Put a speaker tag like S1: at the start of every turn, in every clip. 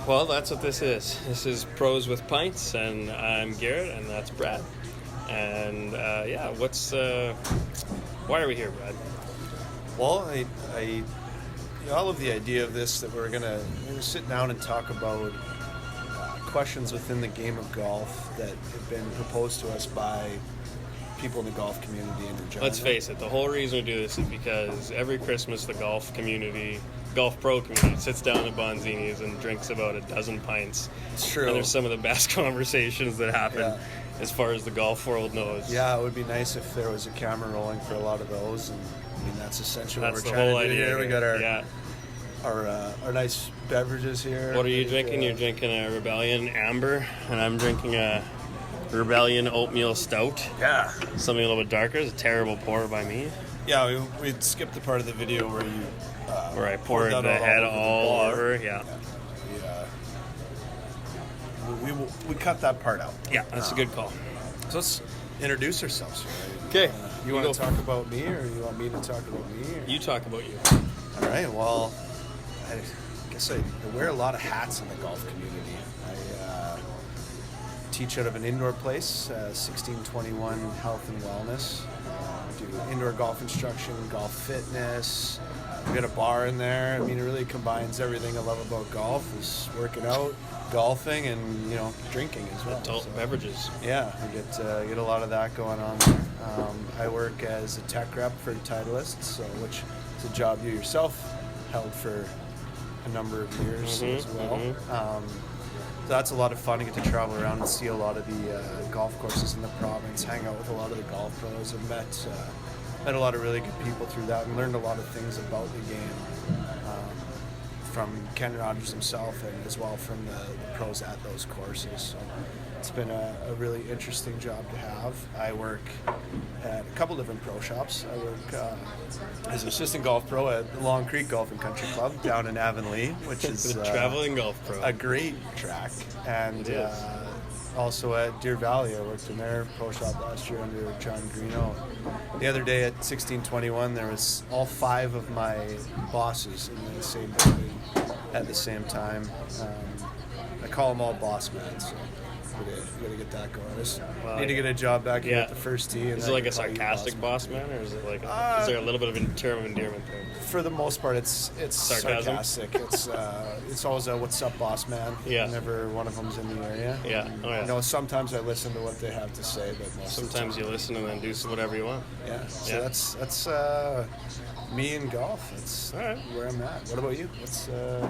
S1: Well, that's what this is. This is Pros with Pints, and I'm Garrett, and that's Brad. And why are we here, Brad?
S2: Well, I love the idea of this, that we're gonna sit down and talk about questions within the game of golf that have been proposed to us by people in the golf community in general.
S1: Let's face it, the whole reason we do this is because every Christmas the golf pro community sits down at Bonzini's and drinks about a dozen pints.
S2: It's true.
S1: And there's some of the best conversations that happen as far as the golf world knows.
S2: Yeah, it would be nice if there was a camera rolling for a lot of those, and I mean that's essentially what we're
S1: the
S2: trying
S1: whole
S2: to do
S1: idea
S2: here. We got
S1: our
S2: our nice beverages here.
S1: What are you drinking? You're drinking a Rebellion Amber, and I'm drinking a Rebellion Oatmeal Stout.
S2: Yeah.
S1: Something a little bit darker. It's a terrible pour by me.
S2: Yeah, we skipped the part of the video where you
S1: where I poured the head all over. Yeah.
S2: We cut that part out.
S1: Yeah, that's a good call.
S2: So let's introduce ourselves.
S1: Okay.
S2: You want to talk about me, or you want me to talk about me? Or?
S1: You talk about you.
S2: All right. Well, I guess I wear a lot of hats in the golf community. I teach out of an indoor place, 1621 Health and Wellness. Do indoor golf instruction, golf fitness. We got a bar in there. I mean, it really combines everything I love about golf: is working out, golfing, and drinking as well.
S1: Adult beverages.
S2: Yeah, we get a lot of that going on there. I work as a tech rep for Titleist, which is a job you yourself held for a number of years as well. So that's a lot of fun. I get to travel around and see a lot of the golf courses in the province, hang out with a lot of the golf pros, and met a lot of really good people through that, and learned a lot of things about the game from Ken Rogers himself, and as well from the pros at those courses. So it's been a really interesting job to have. I work at a couple different pro shops. I work as an assistant golf pro at the Long Creek Golf and Country Club down in Avonlea, which is
S1: a traveling golf pro.
S2: A great track. And also at Deer Valley, I worked in their pro shop last year under John Greeno. The other day at 1621, there was all 5 of my bosses in the same building at the same time. I call them all boss men, so we gotta get that going. I just need to get a job back here at the first tee.
S1: Is it like a sarcastic boss man, or is it like is there a little bit of a term of endearment there?
S2: For the most part, it's
S1: sarcasm?
S2: Sarcastic. It's always a "What's up, boss man?"
S1: Yeah.
S2: Whenever one of them's in the area.
S1: Yeah.
S2: Sometimes I listen to what they have to say, but most
S1: sometimes you listen and then do whatever you want.
S2: Yeah. So that's me in golf. That's where I'm at. What about you? What's a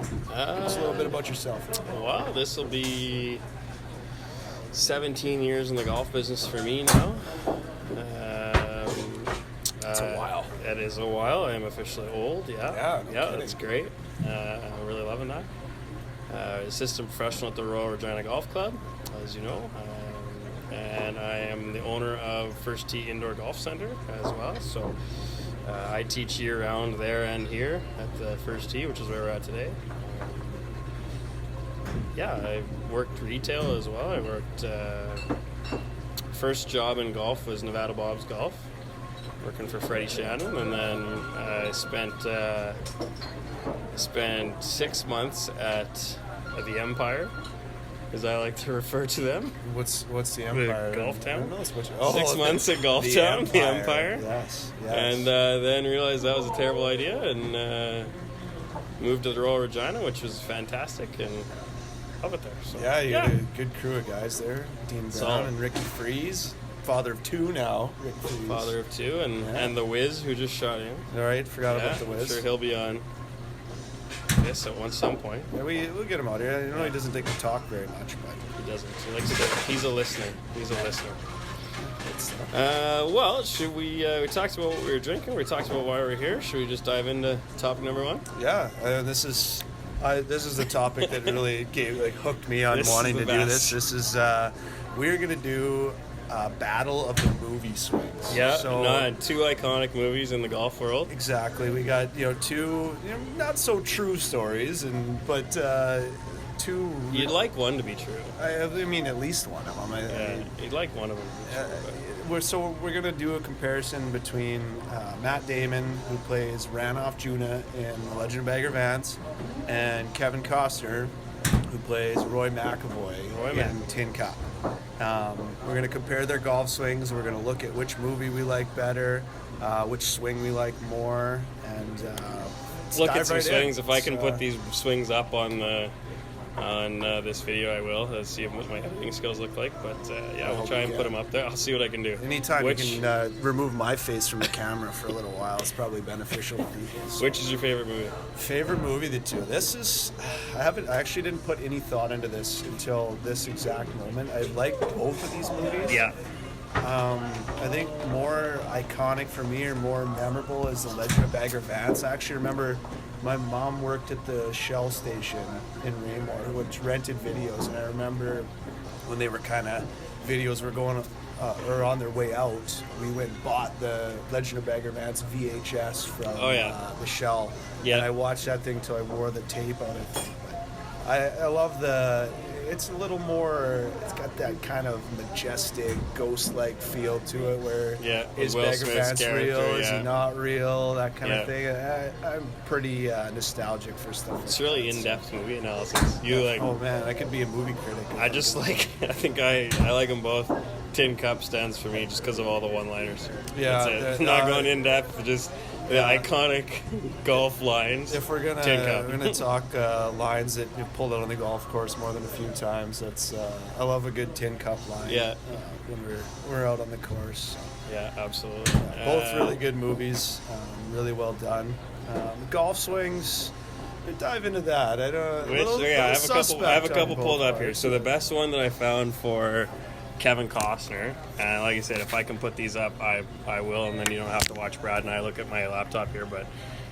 S2: little bit about yourself?
S1: Well, this will be 17 years in the golf business for me now.
S2: It's a while.
S1: It is a while. I am officially old. Yeah, that's great. I'm really loving that. Assistant professional at the Royal Regina Golf Club, as you know, and I am the owner of First Tee Indoor Golf Center as well. So I teach year-round there and here at the First Tee, which is where we're at today. I worked retail as well. I worked first job in golf was Nevada Bob's Golf, working for Freddie Shannon, and then I spent 6 months at the Empire, as I like to refer to them.
S2: What's the Empire?
S1: Golf Town.
S2: 6
S1: months at Golf Town, the Empire.
S2: Yes.
S1: And then realized that was a terrible idea, and moved to the Royal Regina, which was fantastic, and love it there. So,
S2: you got a good crew of guys there. Dean Brown and Ricky Freeze, father of 2 now. Rick Freeze.
S1: Father of 2, and the Wiz, who just shot in.
S2: All right, forgot about the Wiz.
S1: I'm sure he'll be on this at some point.
S2: Yeah, we'll get him out here. He doesn't think we talk very much, but
S1: he doesn't. He likes to. He's a listener. Should we talked about what we were drinking. We talked about why we're here. Should we just dive into topic number 1?
S2: Yeah, this is the topic that really hooked me on wanting to do this. This is we're gonna do a battle of the movie swings.
S1: Yeah, so, 2 iconic movies in the golf world.
S2: Exactly. We got 2 not so true stories, but 2.
S1: You'd like one to be true.
S2: I mean, at least one of them.
S1: You'd like one of them to be true.
S2: We're gonna do a comparison between Matt Damon, who plays Ranulph Juna in The Legend of Bagger Vance, and Kevin Costner, who plays Roy McIlroy in Tin Cup. We're going to compare their golf swings. We're going to look at which movie we like better, which swing we like more, and
S1: look at some swings. If I can put these swings up on this video, I will. Let's see what my editing skills look like. But we'll try and put them up there. I'll see what I can do.
S2: Anytime you can remove my face from the camera for a little while, it's probably beneficial to people. So.
S1: Which is your favorite movie?
S2: Favorite movie, the two. This is, I actually didn't put any thought into this until this exact moment. I like both of these movies.
S1: Yeah.
S2: I think more iconic for me or more memorable is The Legend of Bagger Vance. I actually remember my mom worked at the Shell station in Raymore, which rented videos, and I remember when they were videos were going or on their way out, we went and bought the Legend of Bagger Vance VHS from the Shell. Yeah. And I watched that thing till I wore the tape on it. But I love it's a little more, it's got that kind of majestic, ghost-like feel to it where is Bagger Vance real, is he not real, that kind of thing. I'm pretty nostalgic for stuff like that.
S1: It's really in-depth movie analysis.
S2: Oh man, I could be a movie critic.
S1: I think I like them both. Tin Cup stands for me just because of all the one-liners.
S2: Yeah.
S1: That's it. Not going in-depth, just the iconic golf lines.
S2: If we're gonna talk lines that you've pulled out on the golf course more than a few times, that's I love a good Tin Cup line.
S1: Yeah.
S2: When we're out on the course.
S1: Yeah, absolutely.
S2: Both really good movies, really well done. Golf swings. Dive into that. I have a couple pulled up here.
S1: So the best one that I found for Kevin Costner, and like I said, if I can put these up, I will, and then you don't have to watch Brad and I look at my laptop here. But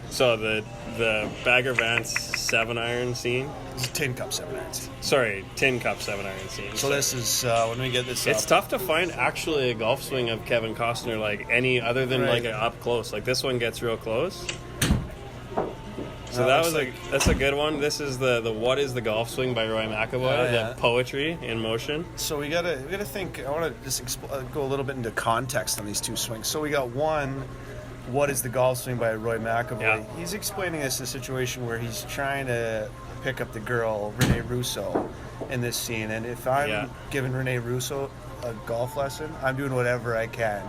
S1: so the Bagger Vance 7-iron scene.
S2: It's a Tin Cup 7-iron scene.
S1: Sorry, Tin Cup 7-iron scene.
S2: So this is when we get this.
S1: It's tough to find actually a golf swing of Kevin Costner like any other than like an up close. Like this one gets real close. So that's a good one. This is the What is the Golf Swing by Roy McIlroy, the poetry in motion.
S2: So we gotta think. I want to just go a little bit into context on these two swings. So we got one, What is the Golf Swing by Roy McIlroy. Yeah. He's explaining this a situation where he's trying to pick up the girl Renee Russo in this scene, and if I'm giving Renee Russo a golf lesson, I'm doing whatever I can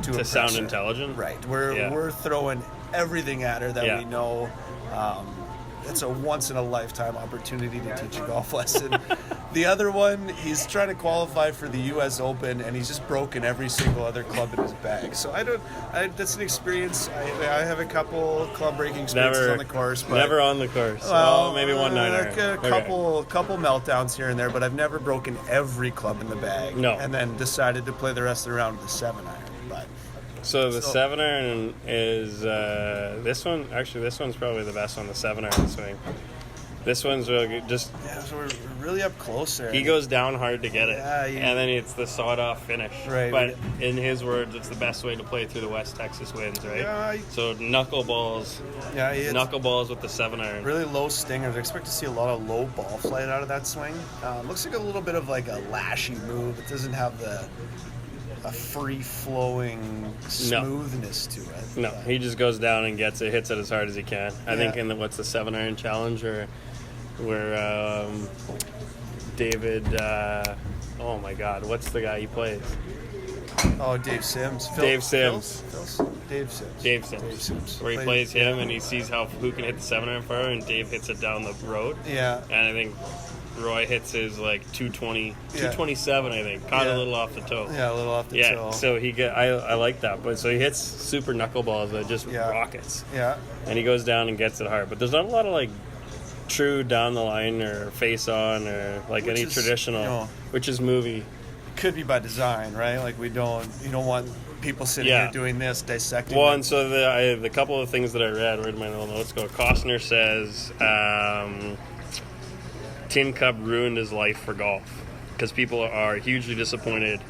S2: to
S1: sound
S2: her.
S1: intelligent.
S2: Right. We're throwing everything at her that we know. It's a once-in-a-lifetime opportunity to teach a golf lesson. The other one, he's trying to qualify for the U.S. Open, and he's just broken every single other club in his bag. So that's an experience. I have a couple club-breaking experiences on the course. But
S1: never on the course. Well, maybe one night.
S2: A couple meltdowns here and there, but I've never broken every club in the bag.
S1: No.
S2: And then decided to play the rest of the round with the 7-iron.
S1: So the 7-iron is this one. Actually, this one's probably the best one. The 7-iron swing. This one's really good. So
S2: we're really up close there.
S1: He goes down hard to get it, and then it's the sawed-off finish.
S2: Right.
S1: But in his words, it's the best way to play through the West Texas winds, right? Yeah. So knuckleballs. Yeah, knuckleballs with the 7-iron.
S2: Really low stingers. I expect to see a lot of low ball flight out of that swing. Looks like a little bit of like a lashy move. It doesn't have a free-flowing smoothness to it.
S1: No, he just goes down and gets it, hits it as hard as he can. I think in the 7-iron challenge where David, oh my God, what's the guy he plays?
S2: Oh, Dave Sims.
S1: Dave Sims.
S2: Dave Sims.
S1: Where he plays him and he sees who can hit the 7-iron far, and Dave hits it down the road.
S2: Yeah.
S1: And I think Roy hits his like 227, I think. Caught a little off the toe.
S2: Yeah, a little off the toe.
S1: Yeah, so I like that. But so he hits super knuckleballs that just rockets.
S2: Yeah.
S1: And he goes down and gets it hard. But there's not a lot of like true down the line or face on or like any traditional, which is movie.
S2: Could be by design, right? Like you don't want people sitting here doing this, dissecting.
S1: Well, and so the couple of things that I read, where did my little notes go? Costner says Tin Cup ruined his life for golf because people are hugely disappointed.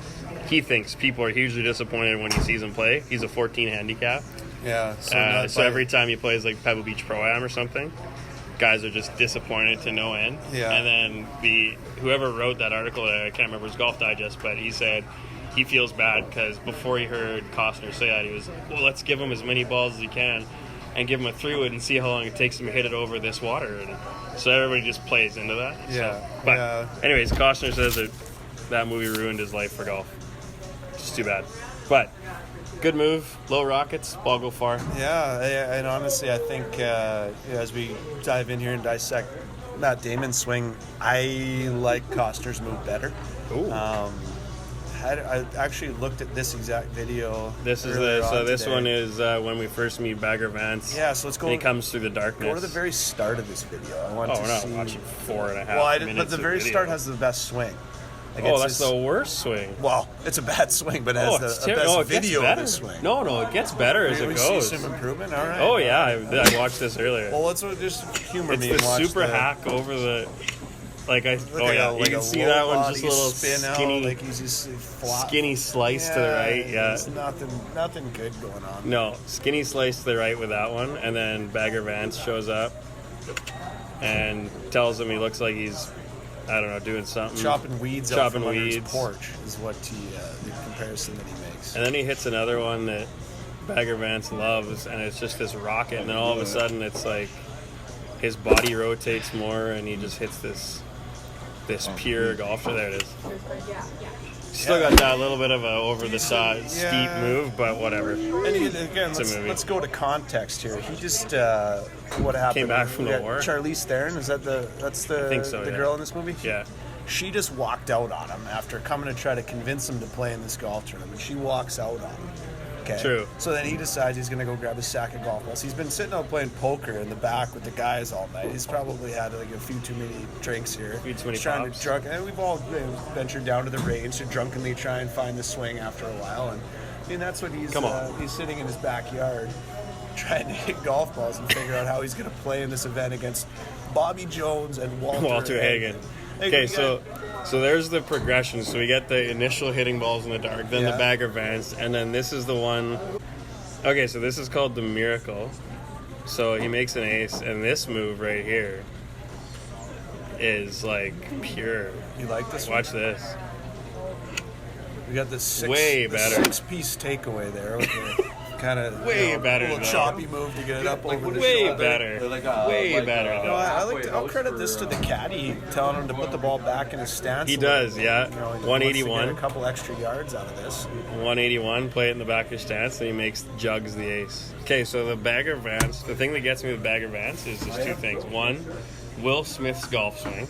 S1: He thinks people are hugely disappointed when he sees him play. He's a 14 handicap.
S2: Yeah.
S1: So every time he plays like Pebble Beach Pro-Am or something, guys are just disappointed to no end.
S2: Yeah.
S1: And then whoever wrote that article, I can't remember his Golf Digest, but he said he feels bad because before he heard Costner say that, he was like, well, let's give him as many balls as he can. and give him a 3-wood and see how long it takes him to hit it over this water. And so everybody just plays into that.
S2: Yeah.
S1: So, but anyways, Costner says that movie ruined his life for golf. Just too bad. But good move, low rockets, ball go far.
S2: Yeah, and honestly, I think as we dive in here and dissect Matt Damon's swing, I like Costner's move better.
S1: Ooh.
S2: I actually looked at this exact video.
S1: This is this one is when we first meet Bagger Vance.
S2: Yeah, so let's go.
S1: And he comes through the darkness.
S2: Go to the very start of this video. I want to see.
S1: Watching 4.5 minutes.
S2: But the very start has the best swing.
S1: Like that's the worst swing.
S2: Well, it's a bad swing, but it has the best video of the swing.
S1: No, it gets better as it goes.
S2: We see some improvement, all right.
S1: Oh, yeah, I watched this earlier.
S2: Well, let's just humor me
S1: and
S2: watch
S1: the super hack over the... you can see that one just a little skinny...
S2: Like he's just flat.
S1: Skinny slice to the right, yeah.
S2: There's nothing good going on.
S1: No, skinny slice to the right with that one, and then Bagger Vance shows up and tells him he looks like he's... I don't know, doing something.
S2: Chopping weeds under his porch is what the comparison that he makes.
S1: And then he hits another one that Bagger Vance loves, and it's just this rocket, and then all of a sudden it's like his body rotates more, and he just hits this pure golf shot. There it is. Still got that little bit of a over the side steep move, but whatever.
S2: And again, let's go to context here. He just what happened?
S1: Came back from the war.
S2: Charlize Theron, is that the
S1: I think so,
S2: girl in this movie?
S1: Yeah.
S2: She just walked out on him after coming to try to convince him to play in this golf tournament. She walks out on him. Okay.
S1: True.
S2: So then he decides he's going to go grab a sack of golf balls. He's been sitting out playing poker in the back with the guys all night. He's probably had like a few too many drinks here.
S1: A few too many
S2: trying
S1: pops.
S2: to drunk, and we've all ventured down to the range to drunkenly try and find the swing after a while. And I mean, that's what he's sitting in his backyard trying to hit golf balls and figure out how he's going to play in this event against Bobby Jones and Walter Hagen.
S1: Okay, so there's the progression. So we get the initial hitting balls in the dark, then the Bagger Vance, and then this is the one. Okay, so this is called the Miracle. So he makes an ace, and this move right here is like pure.
S2: You like this?
S1: Watch this.
S2: We got the six-piece takeaway there. Okay. Kind of
S1: better.
S2: Little choppy move to get it up over the
S1: way
S2: shoulder.
S1: Better. Way better.
S2: I'll credit this to the caddy telling him to put the ball back in his stance.
S1: He does, yeah. 181.
S2: A couple extra yards out of this.
S1: 181. Play it in the back of your stance, and he jugs the ace. Okay, so the Bagger Vance. The thing that gets me with Bagger Vance is just two things. One, Will Smith's golf swing.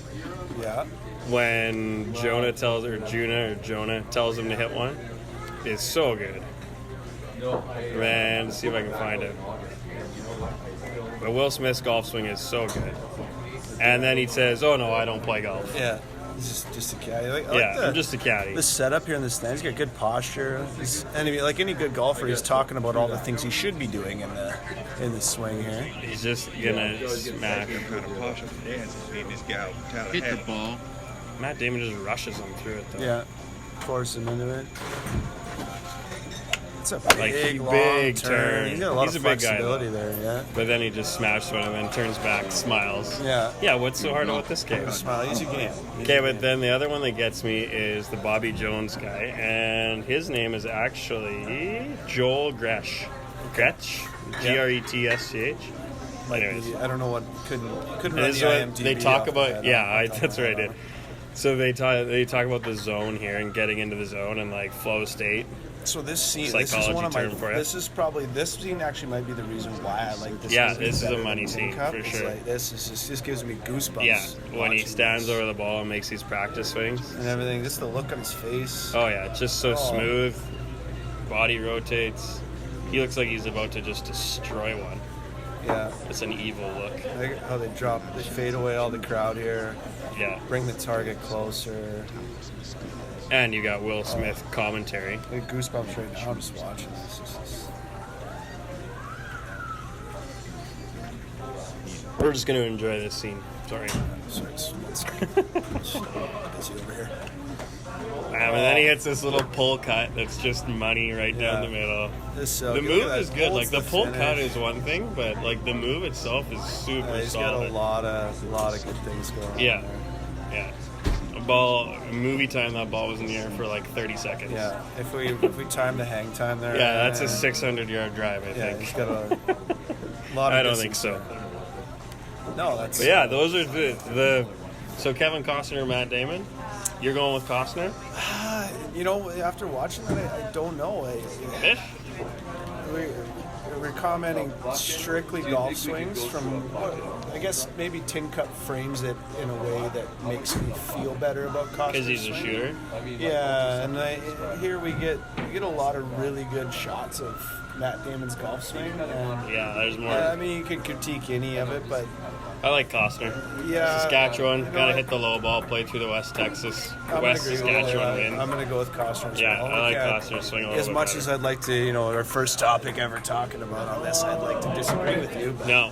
S2: Yeah.
S1: When Jonah tells him to hit one, is so good. Man, let's see if I can find it. But Will Smith's golf swing is so good. And then he says, "Oh no, I don't play golf."
S2: Yeah, he's just a caddy.
S1: I'm just a caddy.
S2: The setup here in the stands, he's got good posture. Like any good golfer, he's talking about all the things he should be doing in the swing here.
S1: He's just gonna smash.
S3: Hit the ball.
S1: Matt Damon just rushes him through it though.
S2: Yeah, force him into it. It's a big long turn. He's got a lot of flexibility there, yeah.
S1: But then he just smashed one and then turns back, smiles.
S2: Yeah.
S1: Yeah, what's so hard about this game?
S2: Smile, easy game.
S1: Okay, but then the other one that gets me is the Bobby Jones guy, and his name is actually Joel Gresch. Gretsch? G-R-E-T-S-C-H.
S2: Anyways. I don't know what couldn't run the IMDb.
S1: They talk about, that's what I did. So they talk about the zone here and getting into the zone and like flow state.
S2: So this scene, this is one of my. This scene actually might be the reason why I like this.
S1: Yeah, this is a money scene for sure.
S2: Like, this gives me goosebumps.
S1: Yeah, when he stands over the ball and makes these practice swings
S2: and everything. Just the look on his face.
S1: Oh yeah, just so smooth. Body rotates. He looks like he's about to just destroy one.
S2: Yeah,
S1: it's an evil look.
S2: How they fade away all the crowd here.
S1: Yeah,
S2: bring the target closer.
S1: And you got Will Smith commentary.
S2: I get goosebumps right now. I'm just watching this.
S1: We're just going to enjoy this scene. Sorry.
S2: Busy over here.
S1: And then he hits this little pull cut that's just money right down the middle. The move is good. Like the pull cut is one thing, but like the move itself is super
S2: he's
S1: solid.
S2: He's got a lot of good things going on.
S1: Yeah. Movie time, that ball was in the air for like 30 seconds.
S2: Yeah, if we time the hang time there.
S1: Yeah, that's a 600-yard drive, I think.
S2: He's got a
S1: I don't think so.
S2: No, that's...
S1: But yeah, those are the so Kevin Costner or Matt Damon? You're going with Costner?
S2: After watching that, I don't know.
S1: Fish?
S2: We're commenting strictly golf swings from, I guess, maybe Tin Cup frames it in a way that makes me feel better about Costner.
S1: Because he's a shooter?
S2: Yeah, and here we get a lot of really good shots of Matt Damon's golf swing. And,
S1: yeah, there's more.
S2: I mean, you could critique any of it, but...
S1: I like Costner.
S2: Yeah,
S1: Saskatchewan, gotta hit the low ball, play through the West Saskatchewan wind.
S2: I'm gonna go with Costner.
S1: Yeah, I like Costner swing a little
S2: as
S1: bit
S2: much
S1: better.
S2: as I'd like to, our first topic ever talking about on this, I'd like to disagree with you. But,
S1: no.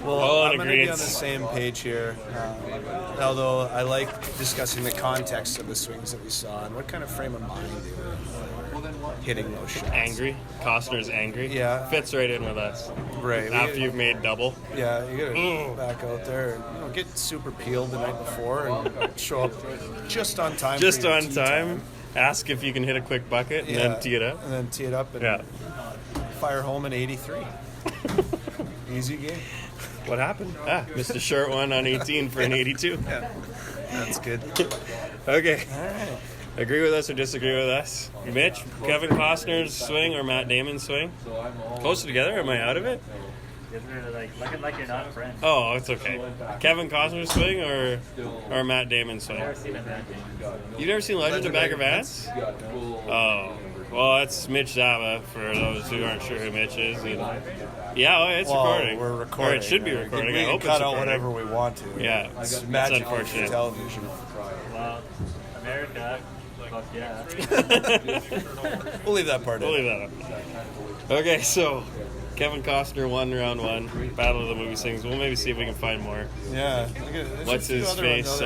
S2: Well, I'm gonna be on the same page here. Although I like discussing the context of the swings that we saw and what kind of frame of mind they were hitting those shots.
S1: Angry. Costner's angry.
S2: Yeah.
S1: Fits right in with us.
S2: Right.
S1: After you've made double.
S2: Yeah, you gotta back out there and get super peeled the night before and show up just on time.
S1: Just on time. Ask if you can hit a quick bucket and then tee it up.
S2: And then tee it up and fire home in 83. Easy game.
S1: What happened? Missed a short one on 18 for an 82.
S2: Yeah. That's good.
S1: Okay.
S2: All right.
S1: Agree with us or disagree with us? Mitch, Kevin Costner's swing or Matt Damon's swing? Closer together? Am I out of it?
S3: Looking like you're not friends.
S1: Oh, it's okay. Kevin Costner's swing or Matt Damon's swing?
S3: I've never seen a Matt Damon.
S1: You've never seen Legend of Bagger Vance? Oh. Well, that's Mitch Zava, for those who aren't sure who Mitch is. It's recording.
S2: We're recording.
S1: Or it should be recording.
S2: We
S1: I
S2: can
S1: hope
S2: cut
S1: it's
S2: out
S1: recording.
S2: whatever we want to.
S1: Yeah,
S2: It's
S1: it's
S2: magic
S1: unfortunate.
S2: of television.
S3: Well, America, fuck yeah.
S2: We'll leave that part in.
S1: We'll leave that up. Okay, so Kevin Costner won round one. Battle of the Movie Sings. We'll maybe see if we can find more.
S2: Yeah.
S1: What's his face?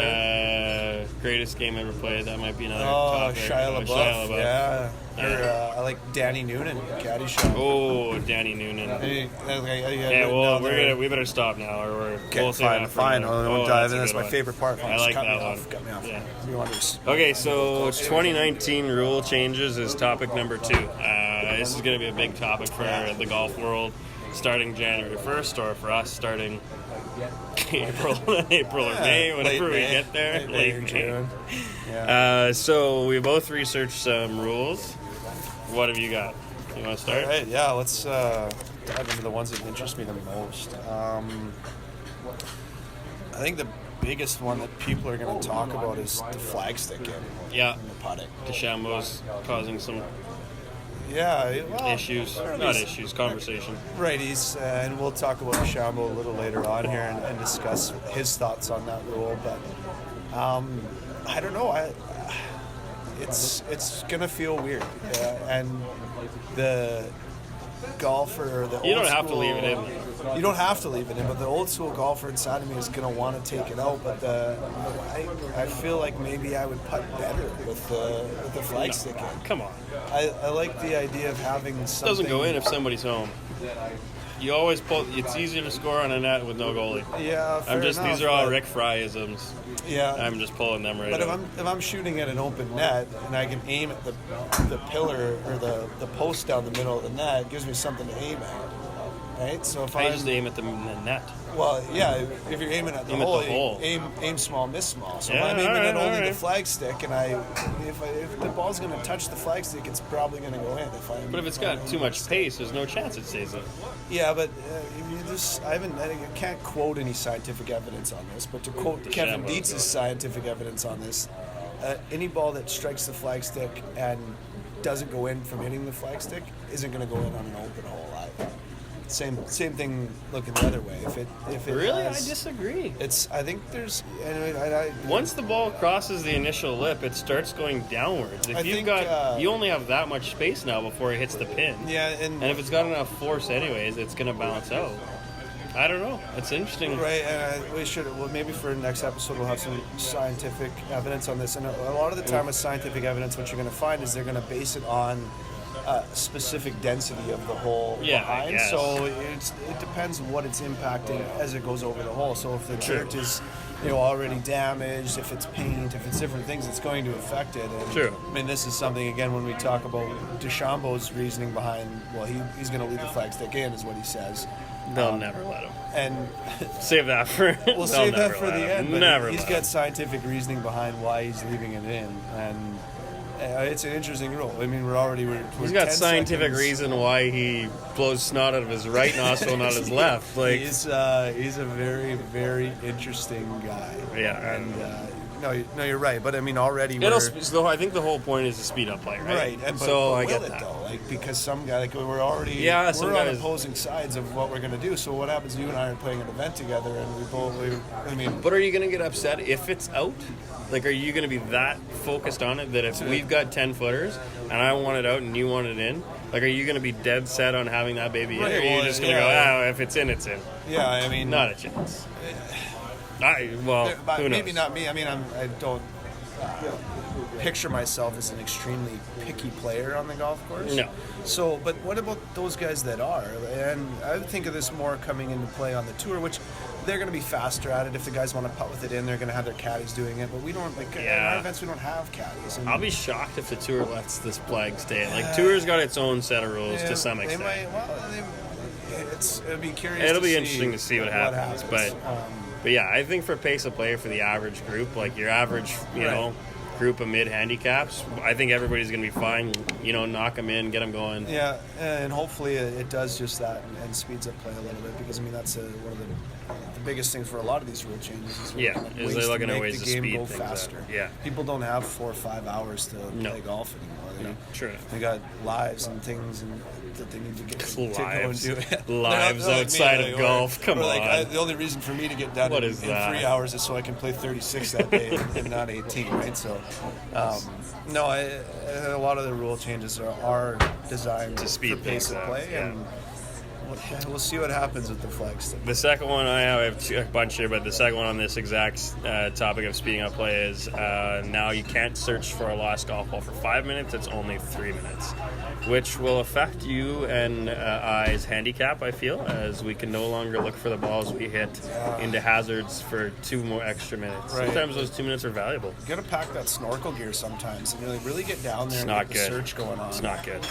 S1: Greatest game ever played. That might be another topic.
S2: Shia LaBeouf. Yeah. I like Danny Noonan, Caddyshack.
S1: Oh, Danny Noonan. We better stop now, or we'll
S2: fine. I'll dive in. That's my favorite part.
S1: I like that one.
S2: Cut me off.
S1: Yeah. Okay, so 2019 rule changes is topic number 2. This is going to be a big topic for the golf world, starting January 1st, or for us starting April or May, whenever we get there. Late June.
S2: Yeah.
S1: So we both researched some rules. What have you got? You want to start?
S2: All right, yeah, let's dive into the ones that interest me the most. I think the biggest one that people are going to talk about is the flag stick in the putting.
S1: Dechambeau's causing some issues. Not issues, conversation.
S2: Right, and we'll talk about Dechambeau a little later on here and discuss his thoughts on that rule. But I don't know. It's gonna feel weird, and the golfer,
S1: you don't have to leave it in.
S2: You don't have to leave it in, but the old school golfer inside of me is gonna want to take it out. But I feel like maybe I would putt better with the flag stick in.
S1: Come on.
S2: I like the idea of having something.
S1: It doesn't go in if somebody's home. You always pull. It's easier to score on a net with no goalie.
S2: Yeah, fair enough,
S1: These are all Rick Fry-isms.
S2: Yeah,
S1: I'm just pulling them right.
S2: But
S1: out.
S2: if I'm shooting at an open net and I can aim at the pillar or the post down the middle of the net, it gives me something to aim at. Right. So if
S1: I just aim at the net.
S2: Well, yeah. If you're aiming at the hole, aim small, miss small. So if I'm aiming at only the flag stick, and if the ball's going to touch the flag stick, it's probably going to go in.
S1: But if it's got too much pace, there's no chance it stays in.
S2: Yeah, but I can't quote any scientific evidence on this. But to quote Kevin Dietz's scientific evidence on this, any ball that strikes the flag stick and doesn't go in from hitting the flag stick isn't going to go in on an open hole either. Same thing looking the other way. If it
S1: really, I disagree.
S2: I think there's
S1: once the ball crosses the initial lip, it starts going downwards. If you only have that much space now before it hits the pin.
S2: Yeah, and
S1: if it's got enough force, anyways, it's gonna bounce out. I don't know. It's interesting.
S2: Right, and we should. Well, maybe for the next episode we'll have some scientific evidence on this. And a lot of the time with scientific evidence, what you're going to find is they're going to base it on specific density of the hole behind.
S1: Yes.
S2: So it depends what it's impacting as it goes over the hole. So if the dirt is already damaged, if it's paint, if it's different things, it's going to affect it. And,
S1: True.
S2: I mean, this is something, again, when we talk about Dechambeau's reasoning behind, well, he's going to leave the flag stick in, is what he says.
S1: They'll never let him.
S2: And
S1: save that for.
S2: We'll save that for the end. But
S1: Never.
S2: He's got scientific reasoning behind why he's leaving it in, and it's an interesting rule. I mean, we're
S1: he's got
S2: 10
S1: scientific
S2: seconds.
S1: reason why he blows snot out of his right nostril, not his left. Like
S2: he's a very, very interesting guy.
S1: Yeah,
S2: and no, you're right. But I mean, already
S1: I think the whole point is to speed up play, right?
S2: Right. And
S1: so I get
S2: it
S1: that.
S2: though, like because some guy, like we're already
S1: some
S2: we're on
S1: guys,
S2: opposing sides of what we're going to do. So what happens? You and I are playing an event together, and I mean,
S1: but are you going to get upset if it's out? Like, are you going to be that focused on it that if we've got 10 footers and I want it out and you want it in, like, are you going to be dead set on having that baby in? Or are you just going to go, if it's in, it's in?
S2: Yeah, I mean,
S1: not a chance. Who knows?
S2: Maybe not me. I mean, I don't picture myself as an extremely picky player on the golf course.
S1: No.
S2: So, but what about those guys that are? And I think of this more coming into play on the tour, which they're going to be faster at it. If the guys want to putt with it in, they're going to have their caddies doing it. But we don't, in our events, we don't have caddies. And
S1: I'll be shocked if the tour lets this flag stay. Like, tour's got its own set of rules to some extent.
S2: It'll be curious.
S1: It'll be interesting to see what happens. But yeah, I think for pace of play for the average group, like your average, you know, group of mid handicaps, I think everybody's going to be fine. You know, knock them in, get them going.
S2: Yeah, and hopefully it does just that and speeds up play a little bit, because I mean that's one of the biggest things for a lot of these rule changes. Is
S1: is they're looking at ways to speed
S2: go
S1: things
S2: faster.
S1: up. Yeah,
S2: people don't have 4 or 5 hours to play golf anymore.
S1: True.
S2: They got lives and things that they need to get to go and do.
S1: Lives outside of golf. Come on.
S2: The only reason for me to get done in 3 hours is so I can play 36 that day and not 18, right? So, a lot of the rule changes are designed
S1: to speed
S2: for pace of play, and we'll see what happens with the flag stick.
S1: The second one, I have a bunch here, but the second one on this exact topic of speeding up play is now you can't search for a lost golf ball for 5 minutes. It's only 3 minutes, which will affect you and I's handicap, I feel, as we can no longer look for the balls we hit into hazards for 2 more extra minutes. Right. Sometimes those 2 minutes are valuable.
S2: You got to pack that snorkel gear sometimes and really get down there and get the search going on.
S1: It's not good.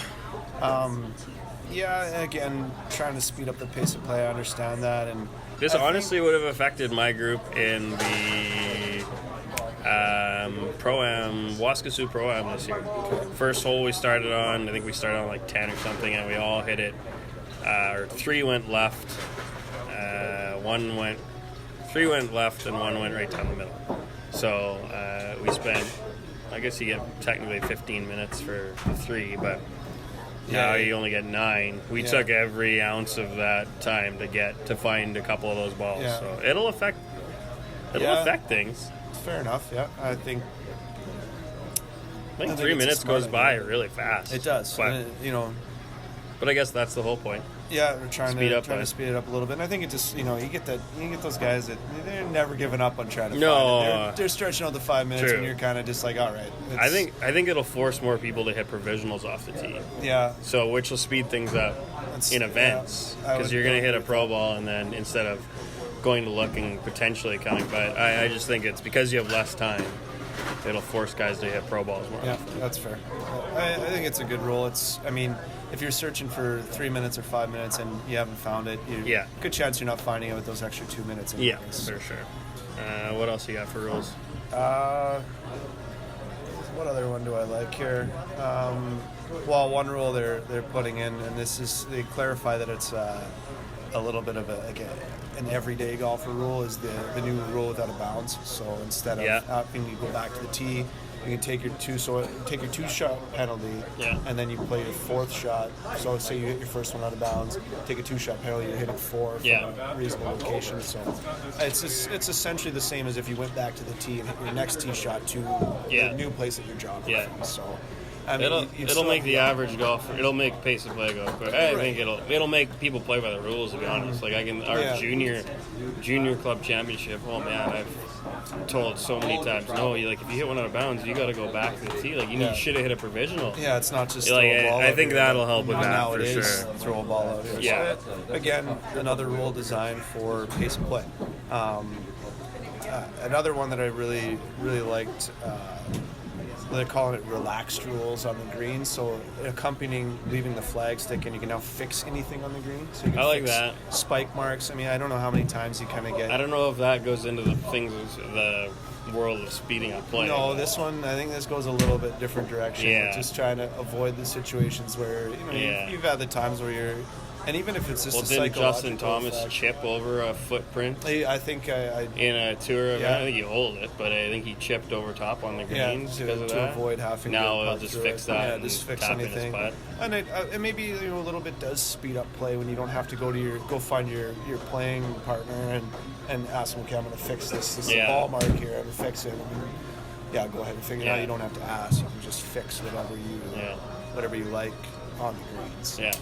S2: Yeah, again, trying to speed up the pace of play, I understand that. And
S1: this honestly would have affected my group in the Pro-Am, Waskesiu Pro-Am this year. First hole we started on, I think we started on like 10 or something, and we all hit it. 3 went left, 3 went left, and 1 went right down the middle. So we spent, I guess you get technically 15 minutes for 3, but now you only get 9. We took every ounce of that time to find a couple of those balls. Yeah. So it'll affect things.
S2: Fair enough. Yeah, I think
S1: 3 minutes goes by really fast.
S2: It does.
S1: But, but I guess that's the whole point.
S2: Yeah, we're trying to speed it up a little bit. And I think it just, you get those guys that they're never giving up on trying to find it. They're stretching out the 5 minutes, and you're kind of just like, all right.
S1: I think it'll force more people to hit provisionals off the tee.
S2: Yeah.
S1: So which will speed things up in events, because you're going to hit a pro ball, and then instead of going to look and potentially coming, but I just think it's because you have less time. It'll force guys to hit pro balls more often.
S2: Yeah, that's fair. I think it's a good rule. If you're searching for 3 minutes or 5 minutes and you haven't found it, good chance you're not finding it with those extra 2 minutes.
S1: Yeah, for sure. What else you got for rules?
S2: What other one do I like here? One rule they're putting in, and they clarify that it's a little bit of an everyday golfer rule, is the new rule without a bounds. So instead of having to go back to the tee, you can take your 2-shot penalty, and then you play your 4th shot. So say you hit your first one out of bounds, take a 2-shot penalty, you're hitting 4 from a reasonable location. So it's essentially the same as if you went back to the tee and hit your next tee shot to the new place that you're jogging from. So
S1: it'll make the average golfer. It'll make pace of play go quick. I think it'll make people play by the rules. To be honest, like our junior club championship. Oh man, I've told so many times. No, if you hit one out of bounds, you got to go back to the tee. Like you should have hit a provisional.
S2: Yeah, it's not just throw a ball.
S1: I think that'll help with that for sure.
S2: Throw a ball out here.
S1: Yeah.
S2: So, again, another rule designed for pace of play. Another one that I really liked they're calling it relaxed rules on the green. So accompanying leaving the flag stick, and you can now fix anything on the green. So you can
S1: I like
S2: fix
S1: that.
S2: spike marks. I mean, I don't know how many times you kind of get.
S1: I don't know if that goes into the things, the world of speeding up play.
S2: No, this one, I think this goes a little bit different direction.
S1: Yeah.
S2: We're just trying to avoid the situations where, you've had the times where you're, and even if it's just a
S1: didn't
S2: psychological
S1: Justin Thomas
S2: effect,
S1: chip over a footprint
S2: I think I
S1: in a tour event?
S2: Yeah.
S1: I think he holed it, but I think he chipped over top on the greens because of
S2: to
S1: that.
S2: avoid having
S1: now
S2: to
S1: we'll
S2: putt
S1: just
S2: through
S1: fix
S2: it.
S1: that
S2: Yeah,
S1: and
S2: just fix
S1: tap in his
S2: anything.
S1: putt.
S2: And and maybe a little bit does speed up play when you don't have to go find your playing partner and ask them, okay, I'm going to fix this. This is a ball mark here. I'm going to fix it. And, go ahead and figure it out. You don't have to ask. You can just fix whatever you like on the greens.
S1: Yeah.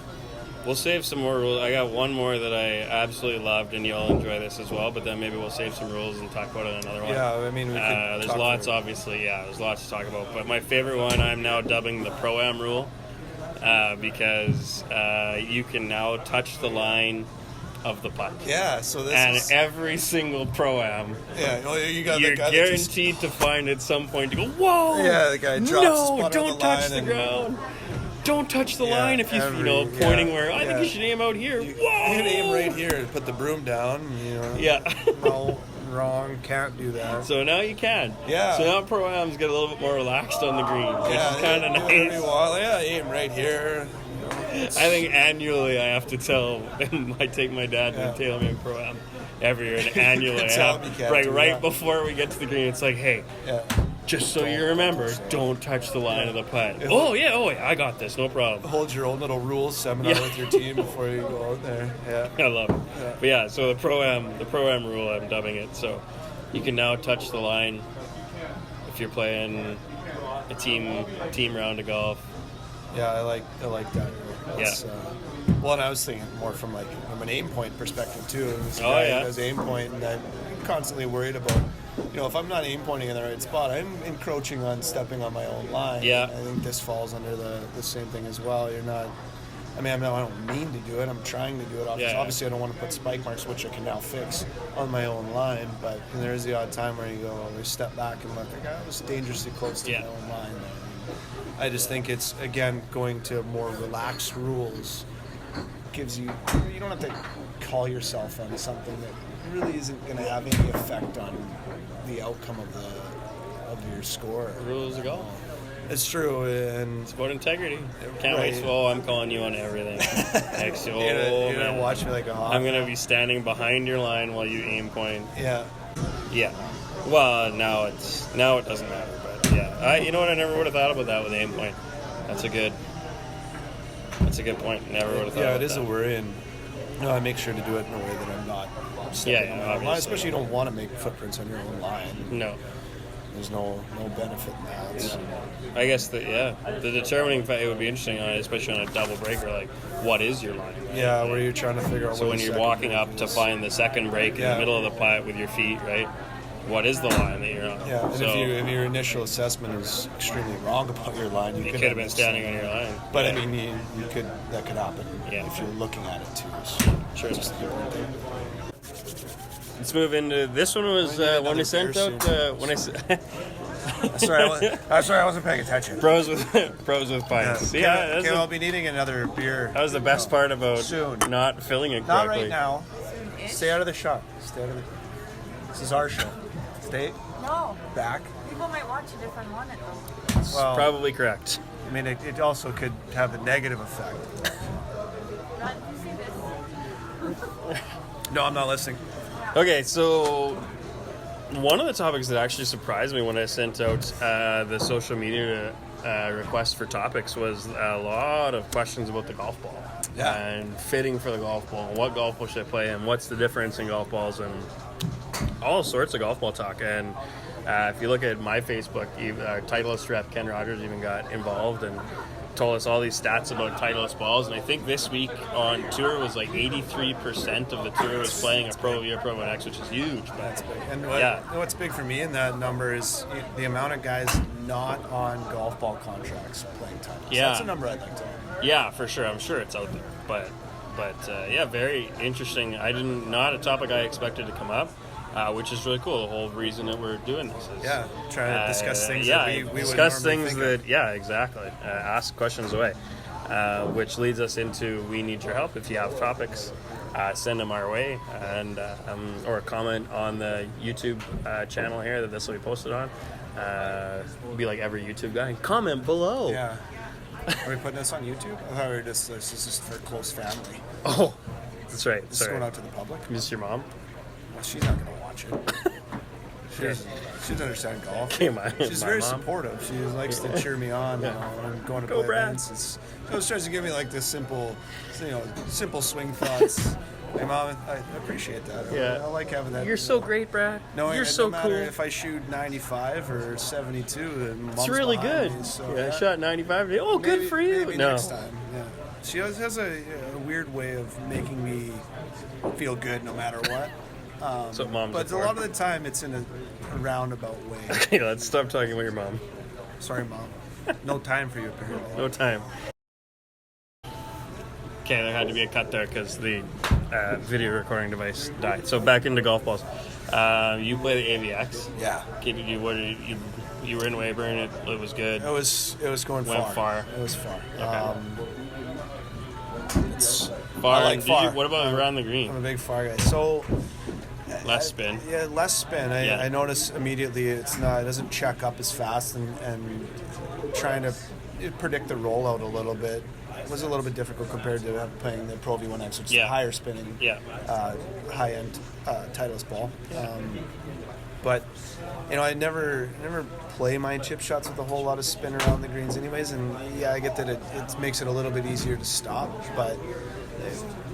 S1: We'll save some more rules. I got one more that I absolutely loved, and you'll enjoy this as well, but then maybe we'll save some rules and talk about it in another one.
S2: Yeah, I mean, we could
S1: there's
S2: talk
S1: lots,
S2: about it.
S1: obviously, there's lots to talk about, but my favorite one I'm now dubbing the Pro-Am rule because you can now touch the line of the putt.
S2: Yeah, so this
S1: and
S2: is...
S1: every single Pro-Am,
S2: you got
S1: you're
S2: the guy
S1: guaranteed to find at some point to go, whoa!
S2: Yeah, the guy drops the putt
S1: don't
S2: on the
S1: touch
S2: line
S1: the
S2: and-
S1: ground. Don't touch the line if pointing where I think you should aim out here.
S2: You
S1: Whoa!
S2: should aim right here and put the broom down.
S1: Yeah.
S2: No, wrong, can't do that.
S1: So now you can.
S2: Yeah.
S1: So now Pro-Ams get a little bit more relaxed on the green, which is kind of nice.
S2: Aim right here.
S1: I think annually I have to tell, and I take my dad to the TaylorMade Pro-Am every year, and annually I
S2: Tell him you
S1: have,
S2: can't
S1: right
S2: do that.
S1: before we get to the green, it's like, hey, just so you remember, don't touch the line of the putt. Oh yeah, I got this, no problem.
S2: Hold your own little rules seminar with your team before you go out there. Yeah,
S1: I love it.
S2: Yeah.
S1: But so the Pro-Am rule, I'm dubbing it. So you can now touch the line if you're playing a team round of golf.
S2: Yeah, I like that. Well, and I was thinking more from an aim point perspective too. This guy does aim point, and I'm constantly worried about, if I'm not aim pointing in the right spot, I'm encroaching on stepping on my own line.
S1: Yeah.
S2: I think this falls under the same thing as well. You're not. I mean, I don't mean to do it. I'm trying to do it. Obviously, I don't want to put spike marks, which I can now fix on my own line. But there is the odd time where you go, we step back and look, I was dangerously close to my own line there. I just think it's, again, going to more relaxed rules gives you don't have to call yourself on something that really isn't going to have any effect on the outcome of your score.
S1: Rules of golf.
S2: It's true, and
S1: it's about integrity. Can't wait. So I'm calling you on everything.
S2: You're gonna watch me like a hawk.
S1: I'm gonna be standing behind your line while you aim point.
S2: Yeah.
S1: Well, now it doesn't matter. But you know what? I never would have thought about that with aim point. That's a good point. Never would have thought.
S2: Yeah,
S1: about
S2: it is
S1: that.
S2: a worry, and I make sure to do it in a way that I'm not stepping on my own line. Especially, you don't want to make footprints on your own line.
S1: No.
S2: There's no benefit in that. So.
S1: I guess the determining factor would be interesting on it, especially on a double breaker. Like, what is your line? Right?
S2: Yeah, where you're trying to figure out.
S1: So when you're walking up to find the second break in the middle of the putt with your feet, right? What is the line that you're on?
S2: Yeah, and if your initial assessment is extremely wrong about your line, you could
S1: have been standing on your line.
S2: But I mean, that could happen if you're looking at it too. So
S1: sure.
S2: Just a different thing.
S1: Let's move into this one. Was when I sent out when I.
S2: Sorry, I wasn't paying attention.
S1: Pros with pints.
S2: Yeah, I'll be needing another beer.
S1: That was the best part about
S2: soon.
S1: Not filling it correctly.
S2: Not right now. Stay out of the shop. This is our show. Stay.
S4: No.
S2: Back.
S4: People might watch it if I'm on it though.
S2: Well,
S1: probably correct.
S2: I mean, it also could have a negative effect.
S4: Rod, did you see this?
S2: No, I'm not listening.
S1: Okay, so one of the topics that actually surprised me when I sent out the social media request for topics was a lot of questions about the golf ball and fitting for the golf ball. What golf ball should I play in? What's the difference in golf balls? And all sorts of golf ball talk. And if you look at my Facebook, Titleist rep Ken Rogers even got involved and told us all these stats about Titleist balls. And I think this week on tour was like 83% of the tour was playing a Pro V or Pro 1X, which is huge.
S2: That's big. And what's big for me in that number is the amount of guys not on golf ball contracts playing Titleist.
S1: Yeah.
S2: That's a number I'd like to have.
S1: Yeah, for sure. I'm sure it's out there. But very interesting. Not a topic I expected to come up. which is really cool. The whole reason that we're doing this is
S2: trying to discuss things that we
S1: discuss
S2: would normally
S1: things
S2: think
S1: that exactly. Ask questions away, which leads us into we need your help. If you have topics, send them our way, and or comment on the YouTube channel here that this will be posted on. Be like every YouTube guy, comment below.
S2: Yeah. Are we putting this on YouTube? I thought we were this is for close family.
S1: Oh, that's right.
S2: This is going out to the public.
S1: Is this your mom?
S2: Well, she's not going to watch it. She doesn't understand golf.
S1: Okay,
S2: She's very supportive. She likes to cheer me on. You know, when I'm going to play events. She always tries to give me like this simple swing thoughts. Hey, Mom, I appreciate that.
S1: Yeah.
S2: I like having that.
S1: You're so great, Brad.
S2: No,
S1: you're
S2: it
S1: so
S2: no matter
S1: cool.
S2: if I shoot 95 or 72, Mom's
S1: It's really
S2: behind
S1: good.
S2: me, so,
S1: I shot 95 today. Oh, good for you.
S2: Maybe next time. Yeah. She always has a weird way of making me feel good no matter what.
S1: That's what moms
S2: but
S1: are
S2: a
S1: for.
S2: lot of the time it's in a roundabout way.
S1: Okay, let's stop talking about your mom.
S2: Sorry, Mom. No time for you, apparently.
S1: No time. Okay, there had to be a cut there because the video recording device died. So back into golf balls. You play the AVX.
S2: Yeah.
S1: You were in Weyburn. It was good.
S2: It was going
S1: Went
S2: far.
S1: far.
S2: It was far.
S1: Okay.
S2: It's
S1: Far.
S2: I like far.
S1: What about around the green?
S2: I'm a big far guy. So
S1: Less spin.
S2: less spin.
S1: Yeah.
S2: I notice immediately it doesn't check up as fast, and trying to predict the rollout a little bit was a little bit difficult compared to playing the Pro V1X, which is a higher spinning, high end Titleist ball. But I never play my chip shots with a whole lot of spin around the greens, anyways. And I get that it makes it a little bit easier to stop, but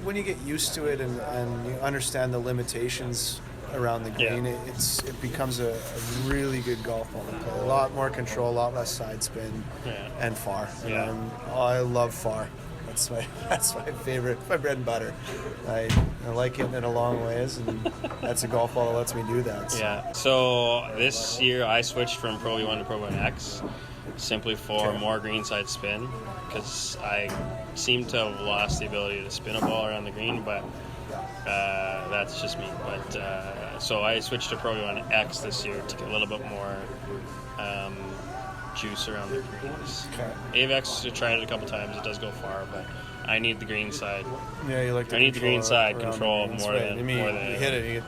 S2: when you get used to it and you understand the limitations around the green, it becomes a really good golf ball to play. A lot more control, a lot less side spin, and far.
S1: Yeah.
S2: And I love far. That's my favorite, my bread and butter. I like hitting it a long ways, and that's a golf ball that lets me do that. So.
S1: Yeah. So this year I switched from Pro V1 to Pro V1X simply for more greenside spin, because I seem to have lost the ability to spin a ball around the green, but that's just me. But so I switched to Pro V1X this year to get a little bit more juice around the greens.
S2: Okay.
S1: AVX, I tried it a couple times. It does go far, but I need the green side.
S2: Yeah, you like the
S1: I need the green side control more than
S2: you
S1: than
S2: hit it. You get